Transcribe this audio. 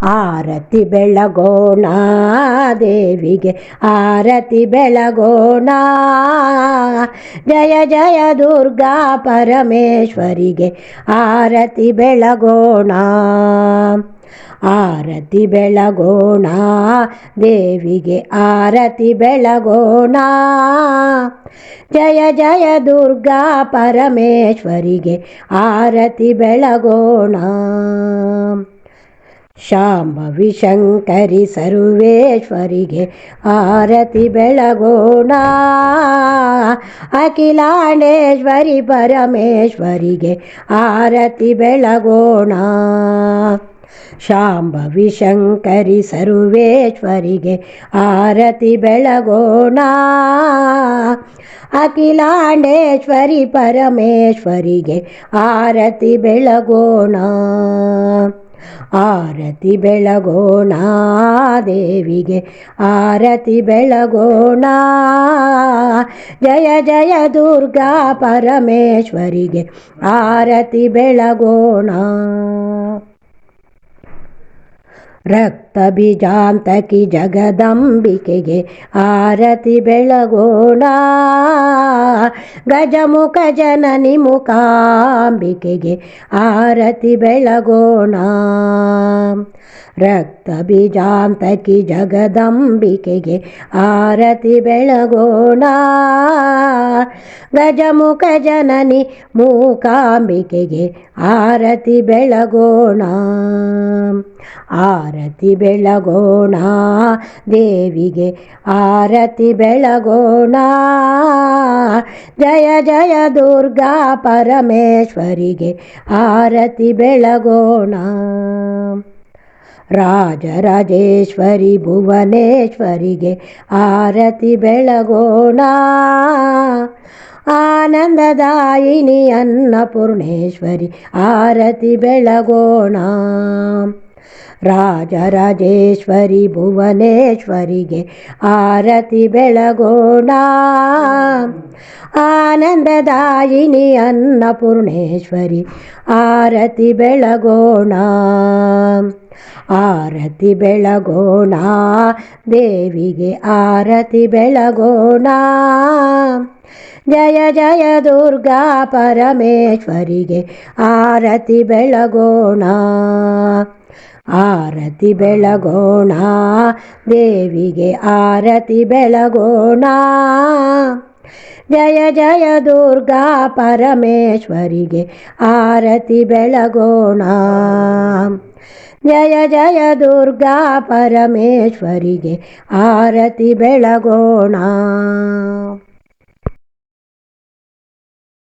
ಆರತಿ ಬೆಳಗೋಣ ದೇವಿಗೆ ಆರತಿ ಬೆಳಗೋಣ. ಜಯ ಜಯ ದುರ್ಗಾ ಪರಮೇಶ್ವರಿಗೆ ಆರತಿ ಬೆಳಗೋಣ. ಆರತಿ ಬೆಳಗೋಣ ದೇವಿಗೆ ಆರತಿ ಬೆಳಗೋಣ. ಜಯ ಜಯ ದುರ್ಗಾ ಪರಮೇಶ್ವರಿಗೆ ಆರತಿ ಬೆಳಗೋಣ. ಶಾಂಭವಿ ಶಂಕರಿ ಸರ್ವೇಶ್ವರಿಗೆ ಆರತಿ ಬೆಳಗೋಣ. ಅಖಿಲಾಂಡೇಶ್ವರಿ ಪರಮೇಶ್ವರಿಗೆ ಆರತಿ ಬೆಳಗೋಣ. ಶಾಂಭವಿ ಶಂಕರಿ ಸರ್ವೇಶ್ವರಿಗೆ ಆರತಿ ಬೆಳಗೋಣ. ಅಖಿಲಾಂಡೇಶ್ವರಿ ಪರಮೇಶ್ವರಿಗೆ ಆರತಿ ಬೆಳಗೋಣ. ಆರತಿ ಬೆಳಗೋಣ ದೇವಿಗೆ ಆರತಿ ಬೆಳಗೋಣ. ಜಯ ಜಯ ದುರ್ಗಾ ಪರಮೇಶ್ವರಿಗೆ ಆರತಿ ಬೆಳಗೋಣ. ರಕ್ತ ಬೀಜಾಂತಕಿ ಜಗದಂಬಿಕೆಗೆ ಆರತಿ ಬೆಳಗೋಣ. ಗಜಮುಖ ಜನನಿ ಮುಖಾಂಬಿಕೆಗೆ ಆರತಿ ಬೆಳಗೋಣ. ರಕ್ತ ಬೀಜಾಂತಕಿ ಜಗದಂಬಿಕೆಗೆ ಆರತಿ ಬೆಳಗೋಣ. ಗಜಮುಖ ಜನನಿ ಮೂಕಾಂಬಿಕೆಗೆ ಆರತಿ ಬೆಳಗೋಣ. ಆರತಿ ಬೆಳಗೋಣ ದೇವಿಗೆ ಆರತಿ ಬೆಳಗೋಣ. ಜಯ ಜಯ ದುರ್ಗಾ ಪರಮೇಶ್ವರಿಗೆ ಆರತಿ ಬೆಳಗೋಣ. ರಾಜರಾಜೇಶ್ವರಿ ಭುವನೇಶ್ವರಿಗೆ ಆರತಿ ಬೆಳಗೋಣ. ಆನಂದದಾಯಿನಿ ಅನ್ನಪೂರ್ಣೇಶ್ವರಿ ಆರತಿ ಬೆಳಗೋಣ. ರಾಜರಾಜೇಶ್ವರಿ ಭುವನೇಶ್ವರಿಗೆ ಆರತಿ ಬೆಳಗೋಣ. ಆನಂದದಾಯಿನಿ ಅನ್ನಪೂರ್ಣೇಶ್ವರಿ ಆರತಿ ಬೆಳಗೋಣ. ಆರತಿ ಬೆಳಗೋಣ ದೇವಿಗೆ ಆರತಿ ಬೆಳಗೋಣ. ಜಯ ಜಯ ದುರ್ಗಾ ಪರಮೇಶ್ವರಿಗೆ ಆರತಿ ಬೆಳಗೋಣ. ಆರತಿ ಬೆಳಗೋಣ ದೇವಿಗೆ ಆರತಿ ಬೆಳಗೋಣ. ಜಯ ಜಯ ದುರ್ಗಾ ಪರಮೇಶ್ವರಿಗೆ ಆರತಿ ಬೆಳಗೋಣ. ಜಯ ಜಯ ದುರ್ಗಾ ಪರಮೇಶ್ವರಿಗೆ ಆರತಿ ಬೆಳಗೋಣ.